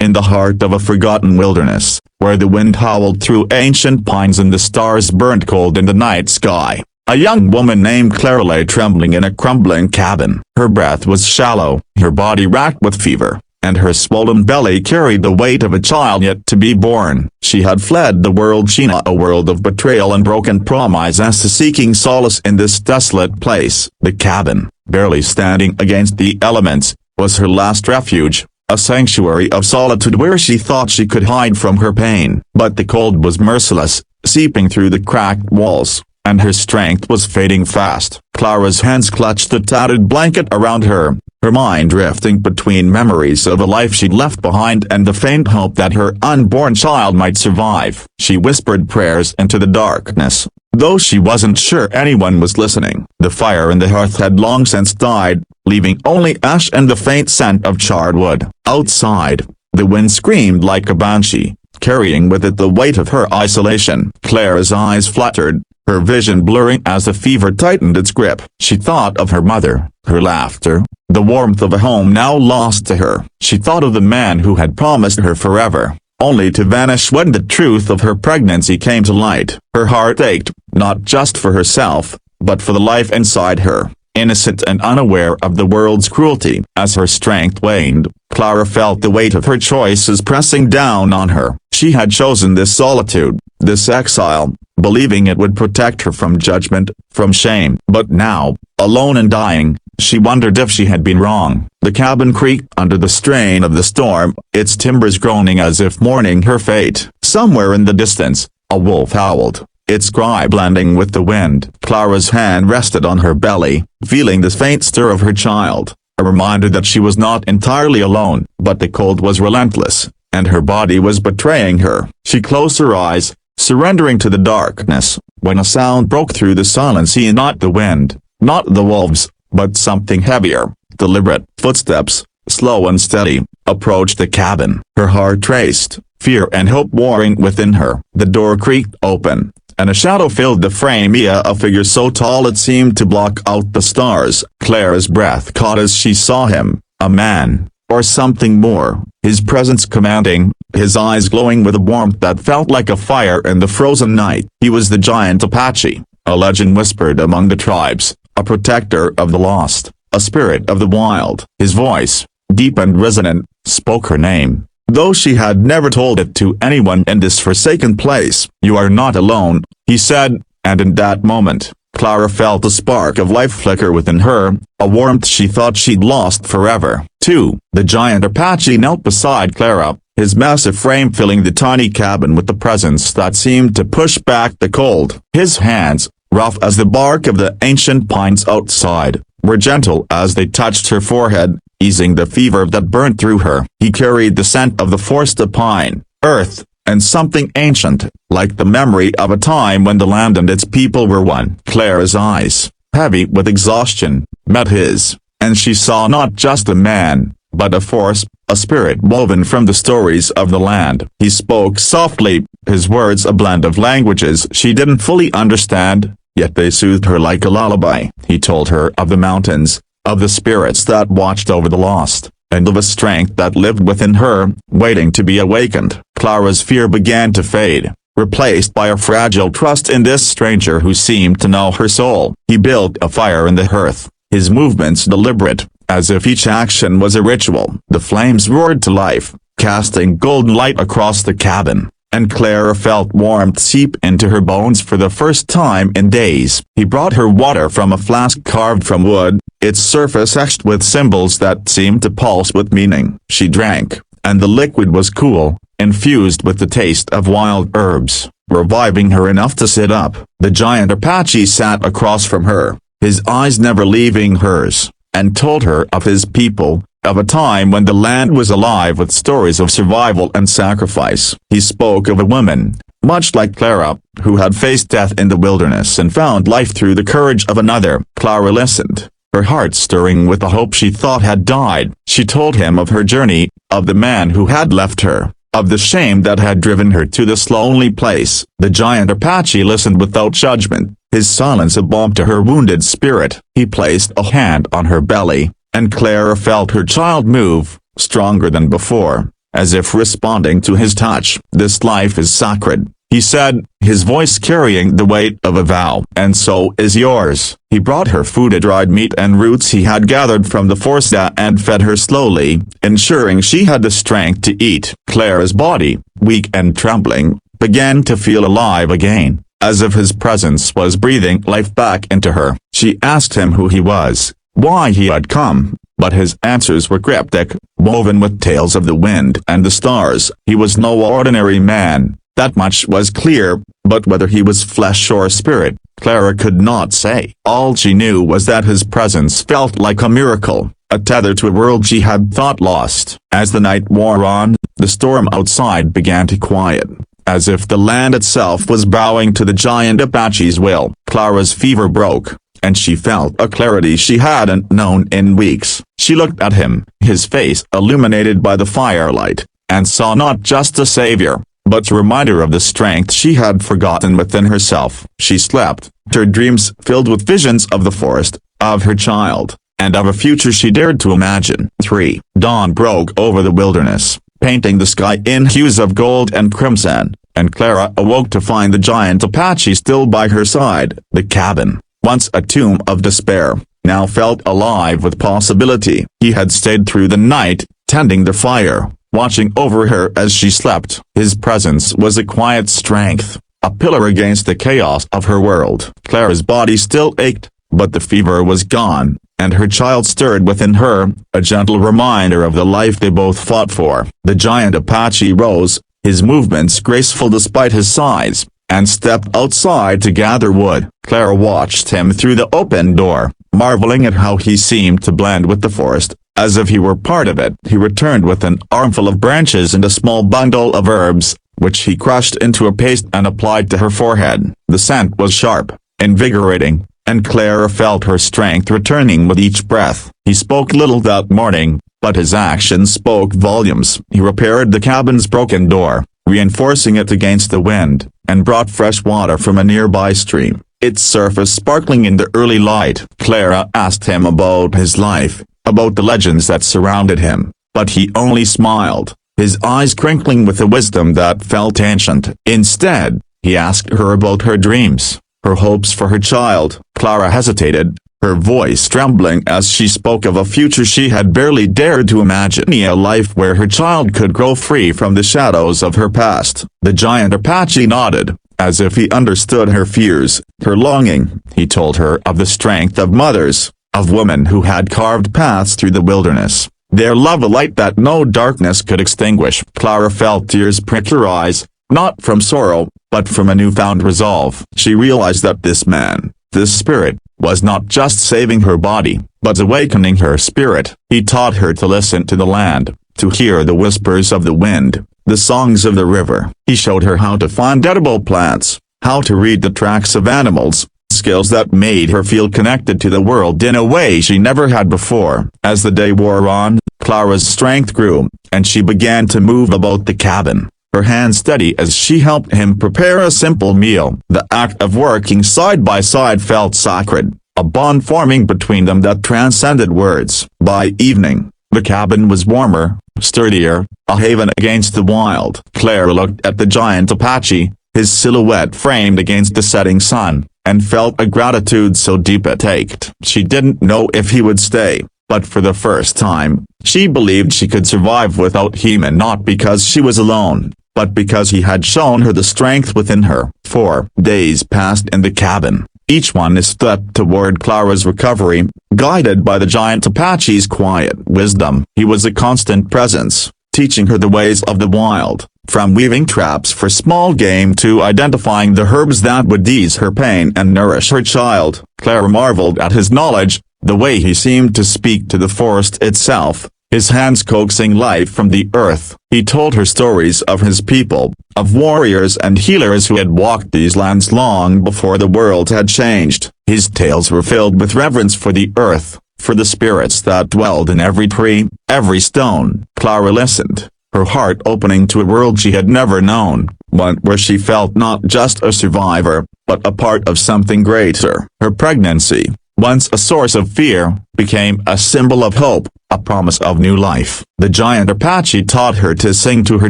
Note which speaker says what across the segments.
Speaker 1: in the heart of a forgotten wilderness, where the wind howled through ancient pines and the stars burned cold in the night sky. A young woman named Clara lay trembling in a crumbling cabin. Her breath was shallow, her body racked with fever, and her swollen belly carried the weight of a child yet to be born. She had fled the world she knew, a world of betrayal and broken promises, seeking solace in this desolate place. The cabin, barely standing against the elements, was her last refuge, a sanctuary of solitude where she thought she could hide from her pain. But the cold was merciless, seeping through the cracked walls, and her strength was fading fast. Clara's hands clutched the tattered blanket around her, her mind drifting between memories of a life she'd left behind and the faint hope that her unborn child might survive. She whispered prayers into the darkness, though she wasn't sure anyone was listening. The fire in the hearth had long since died, leaving only ash and the faint scent of charred wood. Outside, the wind screamed like a banshee, carrying with it the weight of her isolation. Clara's eyes fluttered, her vision blurring as the fever tightened its grip. She thought of her mother, her laughter, the warmth of a home now lost to her. She thought of the man who had promised her forever, only to vanish when the truth of her pregnancy came to light. Her heart ached, not just for herself, but for the life inside her, innocent and unaware of the world's cruelty. As her strength waned, Clara felt the weight of her choices pressing down on her. She had chosen this solitude, this exile, believing it would protect her from judgment, from shame. But now, alone and dying, she wondered if she had been wrong. The cabin creaked under the strain of the storm, its timbers groaning as if mourning her fate. Somewhere in the distance, a wolf howled, its cry blending with the wind. Clara's hand rested on her belly, feeling the faint stir of her child, a reminder that she was not entirely alone. But the cold was relentless, and her body was betraying her. She closed her eyes, surrendering to the darkness, when a sound broke through the silence. Not the wind, not the wolves, but something heavier, deliberate. Footsteps, slow and steady, approached the cabin. Her heart raced, fear and hope warring within her. The door creaked open, and a shadow filled the frame, a figure so tall it seemed to block out the stars. Clara's breath caught as she saw him, a man, or something more, his presence commanding, his eyes glowing with a warmth that felt like a fire in the frozen night. He was the giant Apache, a legend whispered among the tribes, a protector of the lost, a spirit of the wild. His voice, deep and resonant, spoke her name, though she had never told it to anyone in this forsaken place. "You are not alone," he said, and in that moment, Clara felt a spark of life flicker within her, a warmth she thought she'd lost forever. 2. The giant Apache knelt beside Clara, his massive frame filling the tiny cabin with the presence that seemed to push back the cold. His hands, rough as the bark of the ancient pines outside, were gentle as they touched her forehead, easing the fever that burned through her. He carried the scent of the forest of pine, earth, and something ancient, like the memory of a time when the land and its people were one. Clara's eyes, heavy with exhaustion, met his, and she saw not just a man, but a force, a spirit woven from the stories of the land. He spoke softly, his words a blend of languages she didn't fully understand, yet they soothed her like a lullaby. He told her of the mountains, of the spirits that watched over the lost, and of a strength that lived within her, waiting to be awakened. Clara's fear began to fade, replaced by a fragile trust in this stranger who seemed to know her soul. He built a fire in the hearth, his movements deliberate, as if each action was a ritual. The flames roared to life, casting golden light across the cabin, and Clara felt warmth seep into her bones for the first time in days. He brought her water from a flask carved from wood, its surface etched with symbols that seemed to pulse with meaning. She drank, and the liquid was cool, infused with the taste of wild herbs, reviving her enough to sit up. The giant Apache sat across from her, his eyes never leaving hers, and told her of his people, of a time when the land was alive with stories of survival and sacrifice. He spoke of a woman, much like Clara, who had faced death in the wilderness and found life through the courage of another. Clara listened, her heart stirring with the hope she thought had died. She told him of her journey, of the man who had left her, of the shame that had driven her to this lonely place. The giant Apache listened without judgment, his silence a balm to her wounded spirit. He placed a hand on her belly, and Clara felt her child move, stronger than before, as if responding to his touch. "This life is sacred," he said, his voice carrying the weight of a vow. "And so is yours." He brought her food, a dried meat and roots he had gathered from the forest, and fed her slowly, ensuring she had the strength to eat. Clara's body, weak and trembling, began to feel alive again, as if his presence was breathing life back into her. She asked him who he was, why he had come, but his answers were cryptic, woven with tales of the wind and the stars. He was no ordinary man, that much was clear, but whether he was flesh or spirit, Clara could not say. All she knew was that his presence felt like a miracle, a tether to a world she had thought lost. As the night wore on, the storm outside began to quiet, as if the land itself was bowing to the giant Apache's will. Clara's fever broke, and she felt a clarity she hadn't known in weeks. She looked at him, his face illuminated by the firelight, and saw not just a savior, but a reminder of the strength she had forgotten within herself. She slept, her dreams filled with visions of the forest, of her child, and of a future she dared to imagine. 3. Dawn broke over the wilderness, painting the sky in hues of gold and crimson, and Clara awoke to find the giant Apache still by her side. The cabin, once a tomb of despair, now felt alive with possibility. He had stayed through the night, tending the fire, watching over her as she slept. His presence was a quiet strength, a pillar against the chaos of her world. Clara's body still ached, but the fever was gone, and her child stirred within her, a gentle reminder of the life they both fought for. The giant Apache rose, his movements graceful despite his size, and stepped outside to gather wood. Clara watched him through the open door, marveling at how he seemed to blend with the forest, as if he were part of it. He returned with an armful of branches and a small bundle of herbs, which he crushed into a paste and applied to her forehead. The scent was sharp, invigorating, and Clara felt her strength returning with each breath. He spoke little that morning, but his actions spoke volumes. He repaired the cabin's broken door, reinforcing it against the wind, and brought fresh water from a nearby stream, its surface sparkling in the early light. Clara asked him about his life, about the legends that surrounded him, but he only smiled, his eyes crinkling with a wisdom that felt ancient. Instead, he asked her about her dreams, her hopes for her child. Clara hesitated, her voice trembling as she spoke of a future she had barely dared to imagine, a life where her child could grow free from the shadows of her past. The giant Apache nodded, as if he understood her fears, her longing. He told her of the strength of mothers, of women who had carved paths through the wilderness, their love a light that no darkness could extinguish. Clara felt tears prick her eyes, not from sorrow, but from a newfound resolve. She realized that this man, this spirit, was not just saving her body, but awakening her spirit. He taught her to listen to the land, to hear the whispers of the wind, the songs of the river. He showed her how to find edible plants, how to read the tracks of animals, skills that made her feel connected to the world in a way she never had before. As the day wore on, Clara's strength grew, and she began to move about the cabin, her hands steady as she helped him prepare a simple meal. The act of working side by side felt sacred, a bond forming between them that transcended words. By evening, the cabin was warmer, sturdier, a haven against the wild. Clara looked at the giant Apache, his silhouette framed against the setting sun, and felt a gratitude so deep it ached. She didn't know if he would stay, but for the first time, she believed she could survive without him, not because she was alone, but because he had shown her the strength within her. 4 days passed in the cabin, each one a step toward Clara's recovery, guided by the giant Apache's quiet wisdom. He was a constant presence, teaching her the ways of the wild, from weaving traps for small game to identifying the herbs that would ease her pain and nourish her child. Clara marveled at his knowledge, the way he seemed to speak to the forest itself, his hands coaxing life from the earth. He told her stories of his people, of warriors and healers who had walked these lands long before the world had changed. His tales were filled with reverence for the earth, for the spirits that dwelled in every tree, every stone. Clara listened, her heart opening to a world she had never known, one where she felt not just a survivor, but a part of something greater. Her pregnancy, once a source of fear, became a symbol of hope, a promise of new life. The giant Apache taught her to sing to her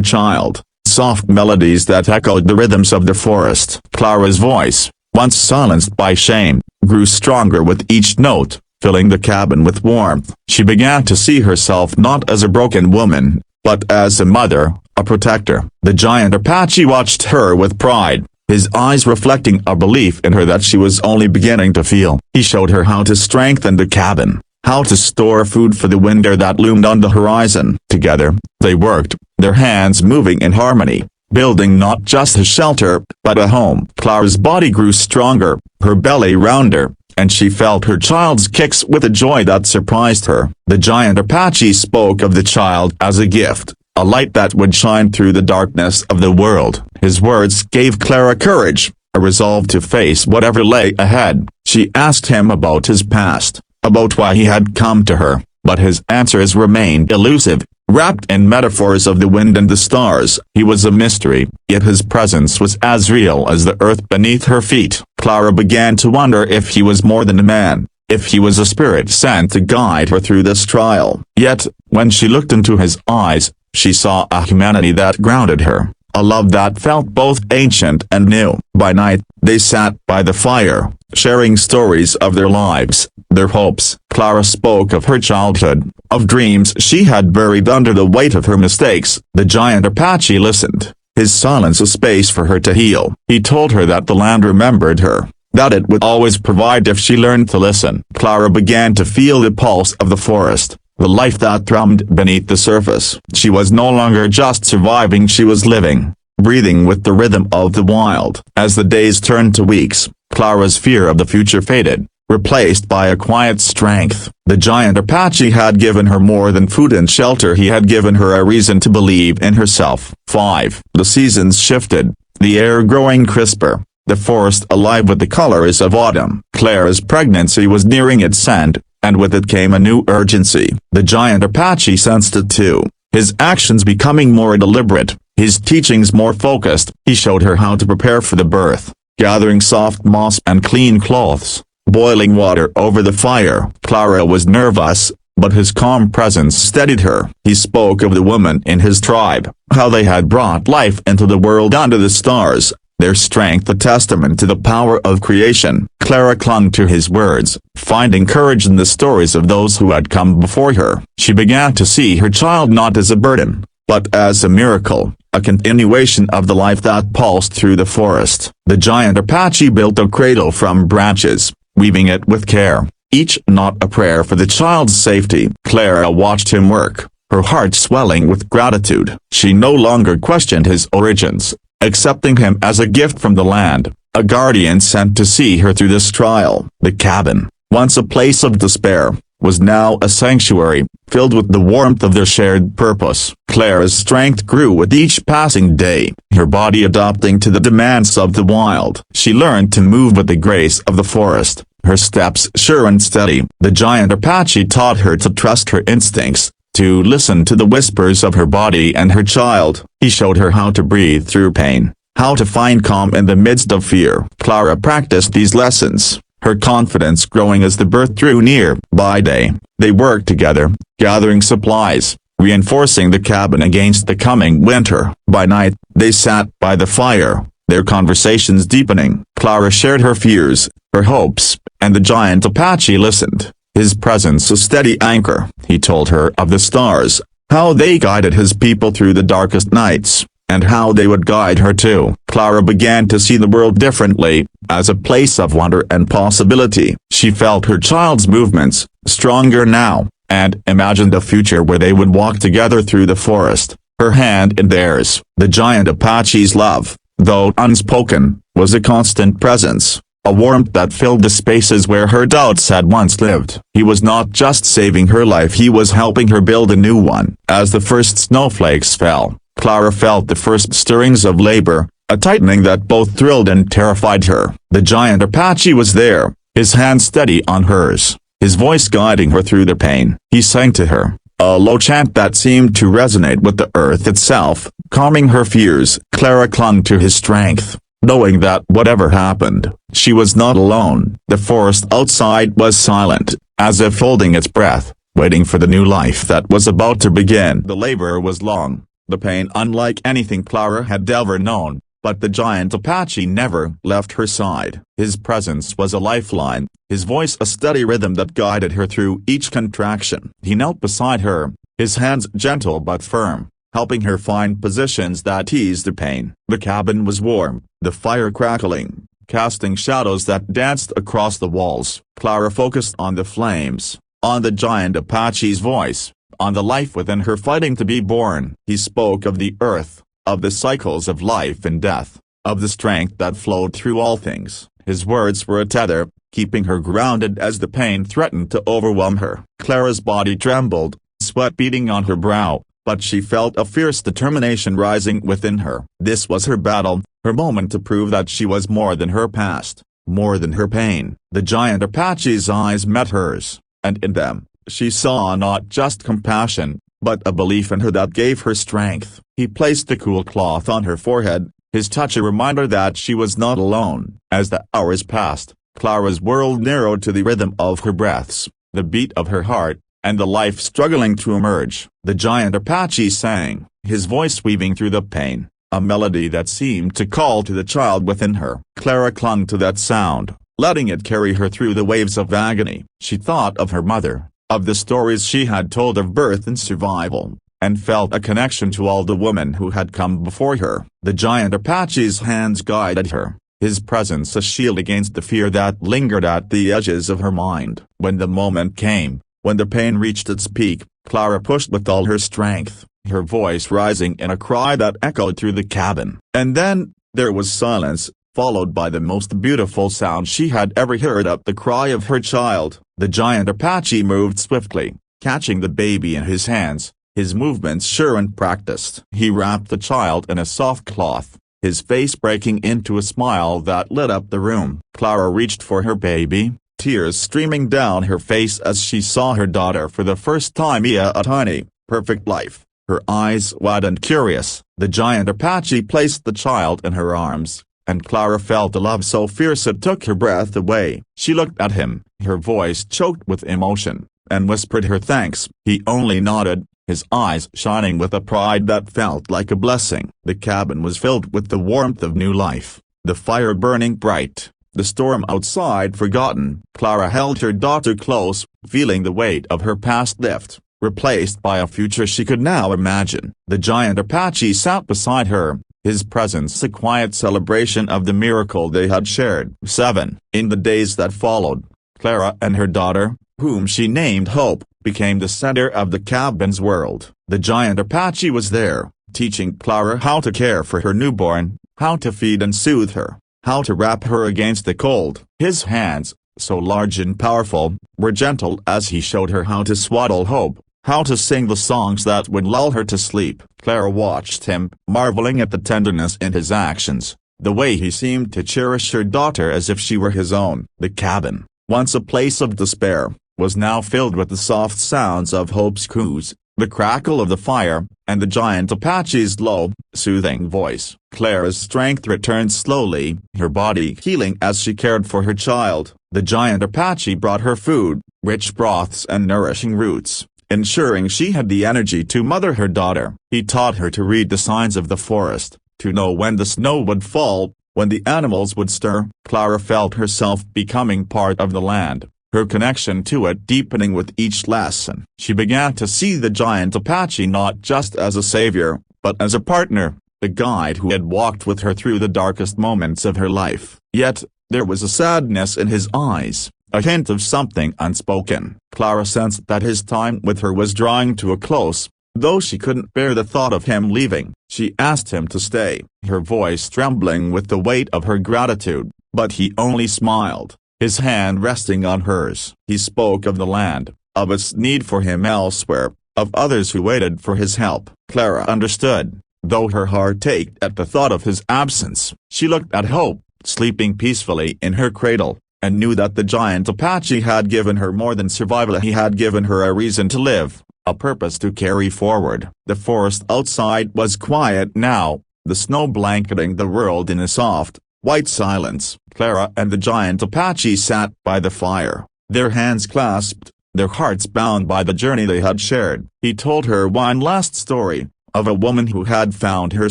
Speaker 1: child, soft melodies that echoed the rhythms of the forest. Clara's voice, once silenced by shame, grew stronger with each note, filling the cabin with warmth. She began to see herself not as a broken woman, but as a mother, a protector. The giant Apache watched her with pride, his eyes reflecting a belief in her that she was only beginning to feel. He showed her how to strengthen the cabin, how to store food for the winter that loomed on the horizon. Together, they worked, their hands moving in harmony, building not just a shelter, but a home. Clara's body grew stronger, her belly rounder, and she felt her child's kicks with a joy that surprised her. The giant Apache spoke of the child as a gift, a light that would shine through the darkness of the world. His words gave Clara courage, a resolve to face whatever lay ahead. She asked him about his past, about why he had come to her, but his answers remained elusive, wrapped in metaphors of the wind and the stars. He was a mystery, yet his presence was as real as the earth beneath her feet. Clara began to wonder if he was more than a man, if he was a spirit sent to guide her through this trial. Yet, when she looked into his eyes, she saw a humanity that grounded her, a love that felt both ancient and new. By night, they sat by the fire, sharing stories of their lives, their hopes. Clara spoke of her childhood, of dreams she had buried under the weight of her mistakes. The giant Apache listened, his silence a space for her to heal. He told her that the land remembered her, that it would always provide if she learned to listen. Clara began to feel the pulse of the forest, the life that thrummed beneath the surface. She was no longer just surviving, she was living, breathing with the rhythm of the wild. As the days turned to weeks, Clara's fear of the future faded, replaced by a quiet strength. The giant Apache had given her more than food and shelter, he had given her a reason to believe in herself. 5. The seasons shifted, the air growing crisper, the forest alive with the colors of autumn. Clara's pregnancy was nearing its end, and with it came a new urgency. The giant Apache sensed it too, his actions becoming more deliberate, his teachings more focused. He showed her how to prepare for the birth, gathering soft moss and clean cloths, boiling water over the fire. Clara was nervous, but his calm presence steadied her. He spoke of the women in his tribe, how they had brought life into the world under the stars, their strength a testament to the power of creation. Clara clung to his words, finding courage in the stories of those who had come before her. She began to see her child not as a burden, but as a miracle, a continuation of the life that pulsed through the forest. The giant Apache built a cradle from branches, weaving it with care, each knot a prayer for the child's safety. Clara watched him work, her heart swelling with gratitude. She no longer questioned his origins, accepting him as a gift from the land, a guardian sent to see her through this trial. The cabin, once a place of despair, was now a sanctuary, filled with the warmth of their shared purpose. Clara's strength grew with each passing day, her body adapting to the demands of the wild. She learned to move with the grace of the forest, her steps sure and steady. The giant Apache taught her to trust her instincts, to listen to the whispers of her body and her child. He showed her how to breathe through pain, how to find calm in the midst of fear. Clara practiced these lessons, her confidence growing as the birth drew near. By day, they worked together, gathering supplies, reinforcing the cabin against the coming winter. By night, they sat by the fire, their conversations deepening. Clara shared her fears, her hopes, and the giant Apache listened, his presence a steady anchor. He told her of the stars, how they guided his people through the darkest nights, and how they would guide her too. Clara began to see the world differently, as a place of wonder and possibility. She felt her child's movements, stronger now, and imagined a future where they would walk together through the forest, her hand in theirs. The giant Apache's love, though unspoken, was a constant presence, a warmth that filled the spaces where her doubts had once lived. He was not just saving her life, he was helping her build a new one. As the first snowflakes fell, Clara felt the first stirrings of labor, a tightening that both thrilled and terrified her. The giant Apache was there, his hand steady on hers, his voice guiding her through the pain. He sang to her, a low chant that seemed to resonate with the earth itself, calming her fears. Clara clung to his strength, knowing that whatever happened, she was not alone. The forest outside was silent, as if holding its breath, waiting for the new life that was about to begin. The labor was long, the pain unlike anything Clara had ever known, but the giant Apache never left her side. His presence was a lifeline, his voice a steady rhythm that guided her through each contraction. He knelt beside her, his hands gentle but firm, helping her find positions that eased the pain. The cabin was warm, the fire crackling, casting shadows that danced across the walls. Clara focused on the flames, on the giant Apache's voice, on the life within her fighting to be born. He spoke of the earth, of the cycles of life and death, of the strength that flowed through all things. His words were a tether, keeping her grounded as the pain threatened to overwhelm her. Clara's body trembled, sweat beading on her brow, but she felt a fierce determination rising within her. This was her battle, her moment to prove that she was more than her past, more than her pain. The giant Apache's eyes met hers, and in them, she saw not just compassion, but a belief in her that gave her strength. He placed the cool cloth on her forehead, his touch a reminder that she was not alone. As the hours passed, Clara's world narrowed to the rhythm of her breaths, the beat of her heart, and the life struggling to emerge. The giant Apache sang, his voice weaving through the pain, a melody that seemed to call to the child within her. Clara clung to that sound, letting it carry her through the waves of agony. She thought of her mother, of the stories she had told of birth and survival, and felt a connection to all the women who had come before her. The giant Apache's hands guided her, his presence a shield against the fear that lingered at the edges of her mind. When the moment came, when the pain reached its peak, Clara pushed with all her strength, her voice rising in a cry that echoed through the cabin. And then, there was silence, followed by the most beautiful sound she had ever heard, the cry of her child. The giant Apache moved swiftly, catching the baby in his hands, his movements sure and practiced. He wrapped the child in a soft cloth, his face breaking into a smile that lit up the room. Clara reached for her baby, tears streaming down her face as she saw her daughter for the first time, a tiny, perfect life. Her eyes wide and curious, the giant Apache placed the child in her arms, and Clara felt a love so fierce it took her breath away. She looked at him, her voice choked with emotion, and whispered her thanks. He only nodded, his eyes shining with a pride that felt like a blessing. The cabin was filled with the warmth of new life, the fire burning bright, the storm outside forgotten. Clara held her daughter close, feeling the weight of her past lift, replaced by a future she could now imagine. The giant Apache sat beside her, his presence a quiet celebration of the miracle they had shared. 7. In the days that followed, Clara and her daughter, whom she named Hope, became the center of the cabin's world. The giant Apache was there, teaching Clara how to care for her newborn, how to feed and soothe her, how to wrap her against the cold. His hands, so large and powerful, were gentle as he showed her how to swaddle Hope, how to sing the songs that would lull her to sleep. Clara watched him, marveling at the tenderness in his actions, the way he seemed to cherish her daughter as if she were his own. The cabin, once a place of despair, was now filled with the soft sounds of Hope's coos, the crackle of the fire, and the giant Apache's low, soothing voice. Clara's strength returned slowly, her body healing as she cared for her child. The giant Apache brought her food, rich broths and nourishing roots, ensuring she had the energy to mother her daughter. He taught her to read the signs of the forest, to know when the snow would fall, when the animals would stir. Clara felt herself becoming part of the land, her connection to it deepening with each lesson. She began to see the giant Apache not just as a savior, but as a partner, a guide who had walked with her through the darkest moments of her life. Yet, there was a sadness in his eyes, a hint of something unspoken. Clara sensed that his time with her was drawing to a close, though she couldn't bear the thought of him leaving. She asked him to stay, her voice trembling with the weight of her gratitude, but he only smiled, his hand resting on hers. He spoke of the land, of its need for him elsewhere, of others who waited for his help. Clara understood, though her heart ached at the thought of his absence. She looked at Hope, sleeping peacefully in her cradle, and knew that the giant Apache had given her more than survival. He had given her a reason to live, a purpose to carry forward. The forest outside was quiet now, the snow blanketing the world in a soft, white silence. Clara and the giant Apache sat by the fire, their hands clasped, their hearts bound by the journey they had shared. He told her one last story, of a woman who had found her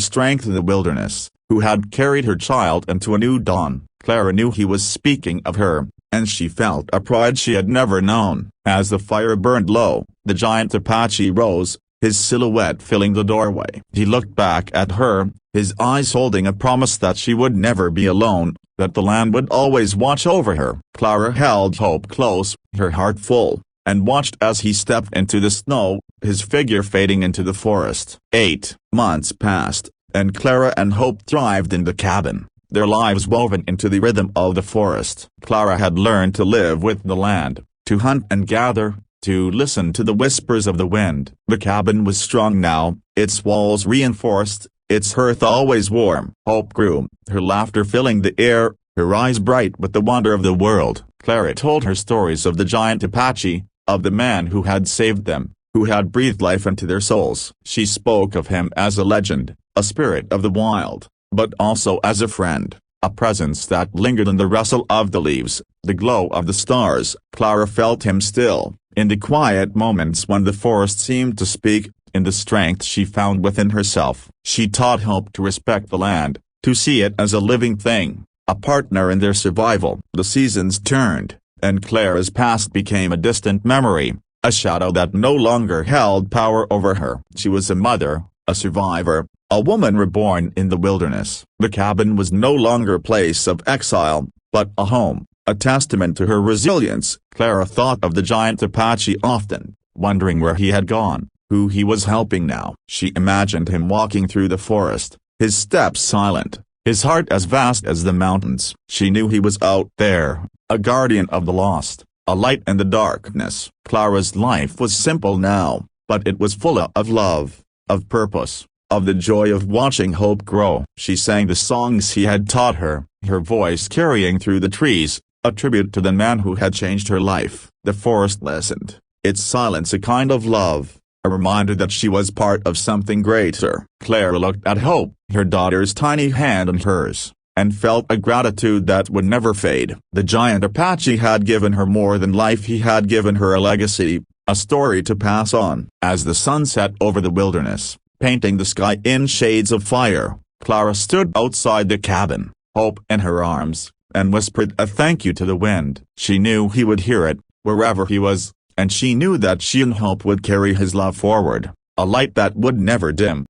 Speaker 1: strength in the wilderness, who had carried her child into a new dawn. Clara knew he was speaking of her, and she felt a pride she had never known. As the fire burned low, the giant Apache rose, his silhouette filling the doorway. He looked back at her, his eyes holding a promise that she would never be alone, that the land would always watch over her. Clara held Hope close, her heart full, and watched as he stepped into the snow, his figure fading into the forest. 8 months passed, and Clara and Hope thrived in the cabin, their lives woven into the rhythm of the forest. Clara had learned to live with the land, to hunt and gather, to listen to the whispers of the wind. The cabin was strong now, its walls reinforced, its hearth always warm. Hope grew, her laughter filling the air, her eyes bright with the wonder of the world. Clara told her stories of the giant Apache, of the man who had saved them, who had breathed life into their souls. She spoke of him as a legend, a spirit of the wild, but also as a friend, a presence that lingered in the rustle of the leaves, the glow of the stars. Clara felt him still, in the quiet moments when the forest seemed to speak, in the strength she found within herself. She taught Hope to respect the land, to see it as a living thing, a partner in their survival. The seasons turned, and Clara's past became a distant memory, a shadow that no longer held power over her. She was a mother, a survivor, a woman reborn in the wilderness. The cabin was no longer a place of exile, but a home, a testament to her resilience. Clara thought of the giant Apache often, wondering where he had gone, who he was helping now. She imagined him walking through the forest, his steps silent, his heart as vast as the mountains. She knew he was out there, a guardian of the lost, a light in the darkness. Clara's life was simple now, but it was full of love, of purpose, of the joy of watching Hope grow. She sang the songs he had taught her, her voice carrying through the trees, a tribute to the man who had changed her life. The forest listened, its silence a kind of love, a reminder that she was part of something greater. Clara looked at Hope, her daughter's tiny hand in hers, and felt a gratitude that would never fade. The giant Apache had given her more than life. He had given her a legacy, a story to pass on. As the sun set over the wilderness, painting the sky in shades of fire, Clara stood outside the cabin, Hope in her arms, and whispered a thank you to the wind. She knew he would hear it, wherever he was, and she knew that she and Hope would carry his love forward, a light that would never dim.